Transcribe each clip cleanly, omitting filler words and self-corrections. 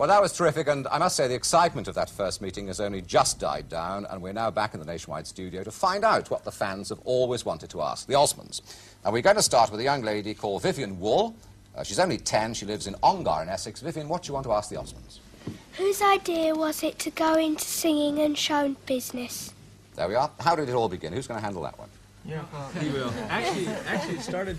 Well, that was terrific, and I must say the excitement of that first meeting has only just died down, and we're now back in the Nationwide studio to find out what the fans have always wanted to ask, the Osmonds. And we're going to start with a young lady called Vivian Wool. She's only 10, she lives in Ongar in Essex. Vivian, what do you want to ask the Osmonds? Whose idea was it to go into singing and show business? There we are. How did it all begin? Who's going to handle that one? Yeah, he will. Actually, it started,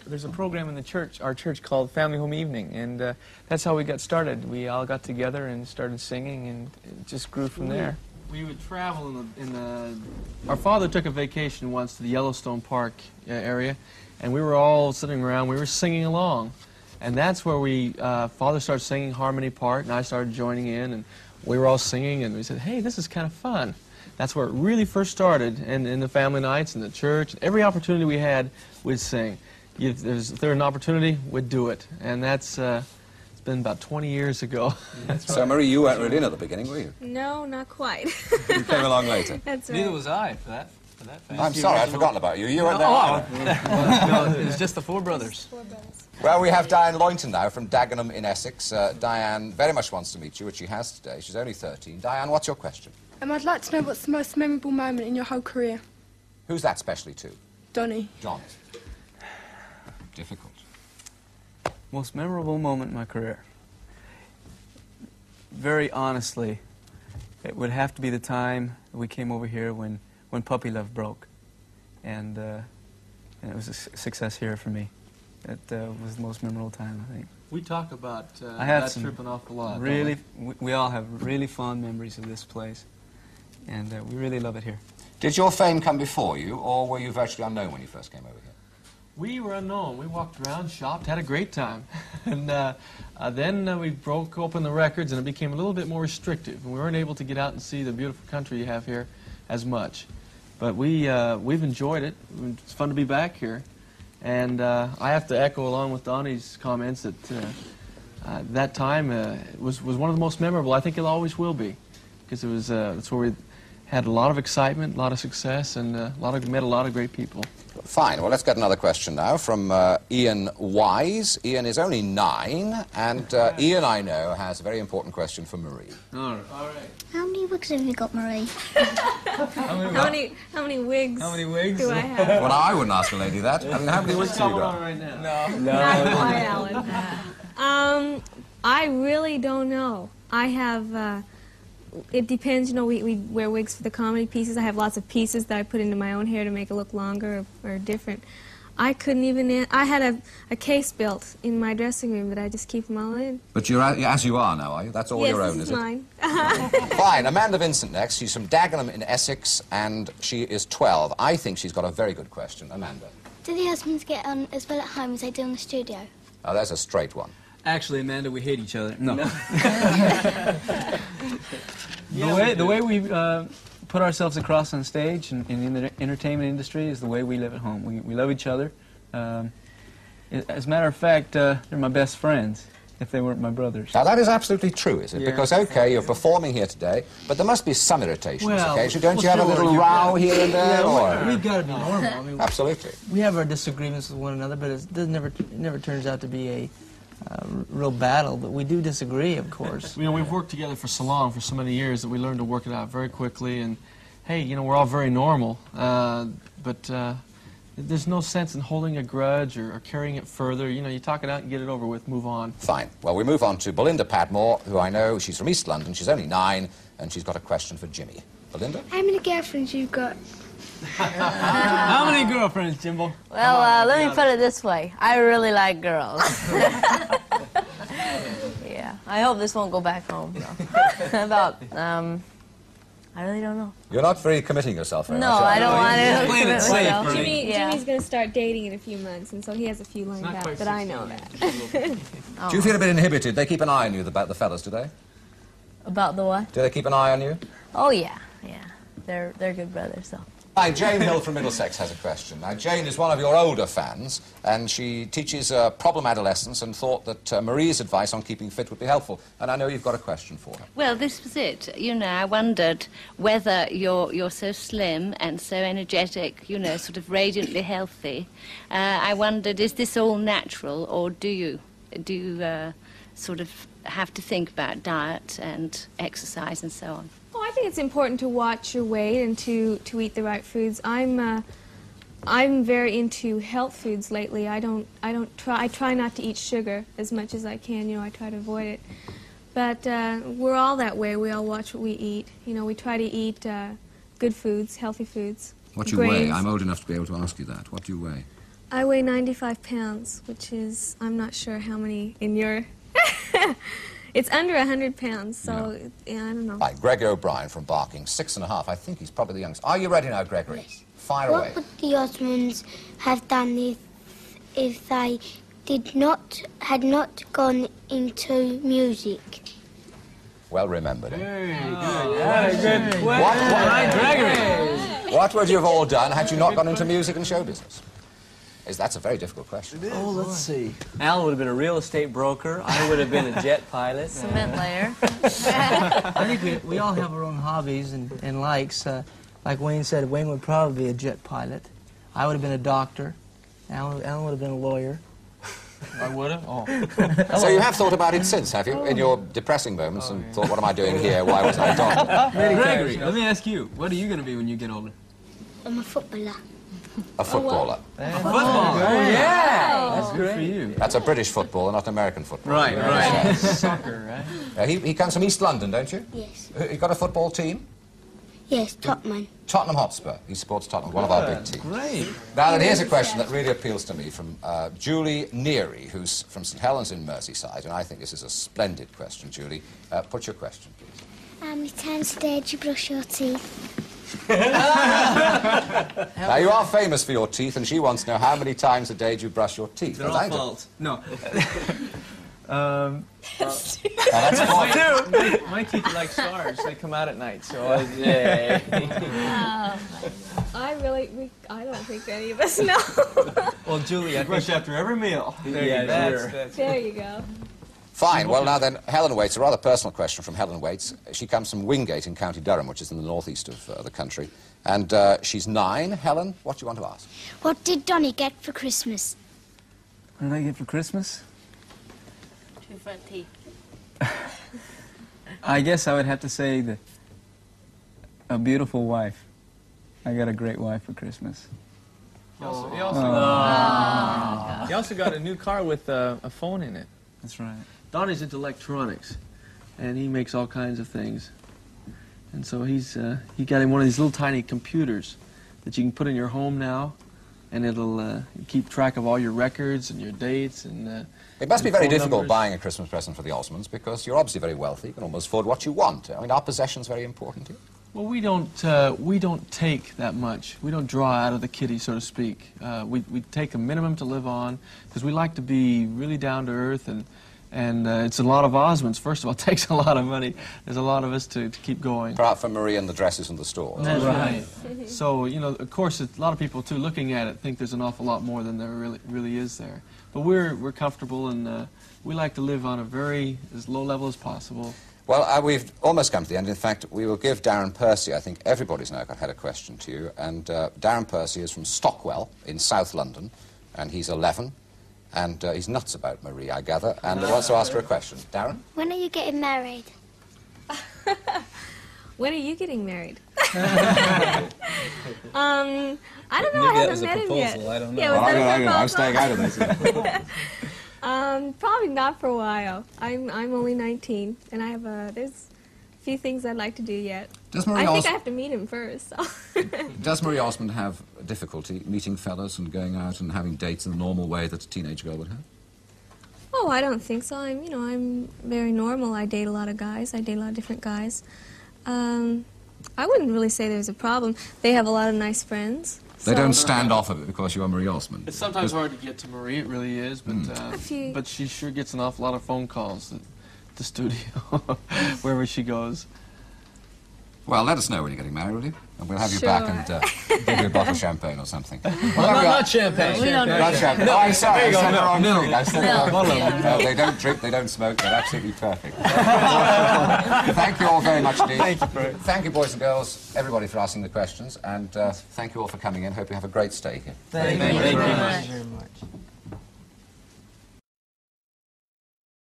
there's a program in the church, our church, called Family Home Evening, and that's how we got started. We all got together and started singing, and it just grew from there. We would travel our father took a vacation once to the Yellowstone Park area, and we were all sitting around, we were singing along. And that's where father started singing harmony part, and I started joining in, and we were all singing, and we said, hey, this is kind of fun. That's where it really first started, and in the family nights, in the church. Every opportunity we had, we'd sing. If there was an opportunity, we'd do it. And that's, it's been about 20 years ago. That's right. So, Marie, you weren't really in at the beginning, were you? No, not quite. You came along later. That's right. Neither was I, for that fact. I'm sorry, I'd forgotten about you. You weren't there. No, it was just the four brothers. Well, we have Diane Loynton now from Dagenham in Essex. Diane very much wants to meet you, which she has today. She's only 13. Diane, what's your question? I'd like to know what's the most memorable moment in your whole career. Who's that specially to? Donnie. John. Difficult. Most memorable moment in my career? Very honestly, it would have to be the time we came over here when Puppy Love broke. And it was a success here for me. It was the most memorable time, I think. We talk about that trip an awful lot. Really, we all have really fond memories of this place. And we really love it here. Did your fame come before you, or were you virtually unknown when you first came over here? We were unknown. We walked around, shopped, had a great time. And then we broke open the records, and it became a little bit more restrictive. And we weren't able to get out and see the beautiful country you have here as much. But we've enjoyed it. It's fun to be back here. And I have to echo along with Donnie's comments that that time was one of the most memorable. I think it always will be, because it was that's where we had a lot of excitement, a lot of success, and met a lot of great people. Fine. Well, let's get another question now from Ian Wise. Ian is only 9, and Ian, I know, has a very important question for Marie. All right. How many wigs have you got, Marie? How many wigs? How many wigs do I have? Well, I wouldn't ask a lady that. I mean, how many wigs have you got? Right now. No. Not quite, Alan. I really don't know. I have. It depends, you know, we wear wigs for the comedy pieces. I have lots of pieces that I put into my own hair to make it look longer or different. I couldn't even, I had a case built in my dressing room that I just keep them all in. But you're as you are now, are you? That's all your own, Yes, is it? mine. Fine. Amanda Vincent next. She's from Dagenham in Essex, and she is 12. I think she's got a very good question. Amanda. Do the husbands get on as well at home as they do in the studio? Oh, there's a straight one. Actually, Amanda, we hate each other. No. The way we put ourselves across on stage in the entertainment industry is the way we live at home. We love each other. As a matter of fact, they're my best friends, if they weren't my brothers. Now, that is absolutely true, is it? Yeah. Because, okay, you're performing here today, but there must be some irritations occasionally. Don't you have a sure, little row here and there? Or? We've got to be normal. I mean, Absolutely. We have our disagreements with one another, but it never turns out to be a real battle. But we do disagree, of course. You know, we've worked together for so long, for so many years, that we learned to work it out very quickly. And hey, you know, we're all very normal, but there's no sense in holding a grudge or carrying it further. You know, you talk it out and get it over with, move on. Fine. Well, we move on to Belinda Padmore, who I know, she's from East London. She's only 9, and she's got a question for Jimmy. Belinda? How many girlfriends you got? How many girlfriends, Jimbo? Well, let me put it this way. I really like girls. Yeah. I hope this won't go back home. So. About, I really don't know. You're not very committing yourself very No, much, I don't want to. Playing it safe, Jimmy's going to start dating in a few months, and so he has a few lined up, but I know that. Do you feel a bit inhibited? They keep an eye on you, the fellas, do they? About the what? Do they keep an eye on you? Oh, yeah, yeah. They're good brothers, so. Hi, Jane Hill from Middlesex has a question. Now, Jane is one of your older fans, and she teaches problem adolescents and thought that Marie's advice on keeping fit would be helpful. And I know you've got a question for her. Well, this was it. You know, I wondered whether you're so slim and so energetic, you know, sort of radiantly healthy. I wondered, is this all natural, or do you sort of have to think about diet and exercise and so on? Oh, I think it's important to watch your weight and to eat the right foods. I'm very into health foods lately. I try not to eat sugar as much as I can. You know, I try to avoid it. But we're all that way. We all watch what we eat. You know, we try to eat good foods, healthy foods. What do you weigh? I'm old enough to be able to ask you that. What do you weigh? I weigh 95 pounds, which is, I'm not sure how many in your... It's under 100 pounds, so yeah, I don't know. Right, Gregory O'Brien from Barking, 6.5. I think he's probably the youngest. Are you ready now, Gregory? Yes. Fire away. What would the Osmonds have done if they had not gone into music? Well remembered. Very good. What would you have all done had you not gone into music and show business? That's a very difficult question. Oh, let's see. Al would have been a real estate broker. I would have been a jet pilot. Cement layer. I think we all have our own hobbies and likes. Like Wayne said, Wayne would probably be a jet pilot. I would have been a doctor. Alan would have been a lawyer. I would have? Oh. So you have thought about it since, have you? In your depressing moments and thought, what am I doing here? Why was I a doctor? Gregory, let me ask you, what are you going to be when you get older? I'm a footballer. A footballer. Football. Yeah. That's good for you. That's a British footballer, not American football. Right. Soccer, right? He comes from East London, don't you? Yes. You got a football team? Yes, Tottenham. Tottenham Hotspur. He supports Tottenham, one of our big teams. Great. Now then, here's a question that really appeals to me from Julie Neary, who's from St Helens in Merseyside, and I think this is a splendid question, Julie. Put your question, please. How many times a day do you brush your teeth? Now, you are famous for your teeth, and she wants to know how many times a day do you brush your teeth? They're all false. No. That's false. My teeth are like stars. They come out at night, so I don't think any of us know. Well, Julie, I brush after every meal. There you go. Fine. Well, now then, Helen Waits, a rather personal question from Helen Waits. She comes from Wingate in County Durham, which is in the northeast of the country. And she's 9. Helen, what do you want to ask? What did Donnie get for Christmas? What did I get for Christmas? 2 front teeth. I guess I would have to say a beautiful wife. I got a great wife for Christmas. He also got a new car with a phone in it. That's right. Donnie's into electronics, and he makes all kinds of things. And so he got him one of these little tiny computers that you can put in your home now, and it'll keep track of all your records and your dates and. It must be very difficult numbers. buying a Christmas present for the Osmonds because you're obviously very wealthy. You can almost afford what you want. I mean, are possessions very important to you? Well, we don't take that much. We don't draw out of the kitty, so to speak. We take a minimum to live on because we like to be really down to earth, and it's a lot of Osmonds. First of all, it takes a lot of money. There's a lot of us to keep going. Apart from Marie and the dresses in the store. That's right. So, you know, of course, a lot of people, too, looking at it, think there's an awful lot more than there really is there. But we're comfortable, and we like to live on as low level as possible. Well, we've almost come to the end. In fact, we will give Darren Percy, I think everybody's now had a question to you, and Darren Percy is from Stockwell in South London, and he's 11, and he's nuts about Marie, I gather, and wants to ask her a question. Darren? When are you getting married? When are you getting married? I don't know. I haven't met him yet. I don't know. Yeah, I know. I'm staying out of this. Probably not for a while. I'm only 19, and I have there's a few things I'd like to do yet. I think I have to meet him first. So. Does Marie Osmond have difficulty meeting fellas and going out and having dates in the normal way that a teenage girl would have? Oh, I don't think so. I'm very normal. I date a lot of guys. I date a lot of different guys. I wouldn't really say there's a problem. They have a lot of nice friends. They don't stand off of it because you are Marie Osmond. It's sometimes hard to get to Marie, it really is, but but she sure gets an awful lot of phone calls at the studio, wherever she goes. Well, let us know when you're getting married, will you? And we'll have you Sure. back and give you a bottle of champagne or something. Well, not champagne. We don't Not champagne. Oh, I'm sorry. I said the wrong thing. I said the wrong thing. Milk. No, they don't drink, they don't smoke. They're absolutely perfect. Thank you all very much indeed. Thank you, Fred. Thank you, boys and girls, everybody, for asking the questions. And thank you all for coming in. Hope you have a great stay here. Thank you very much.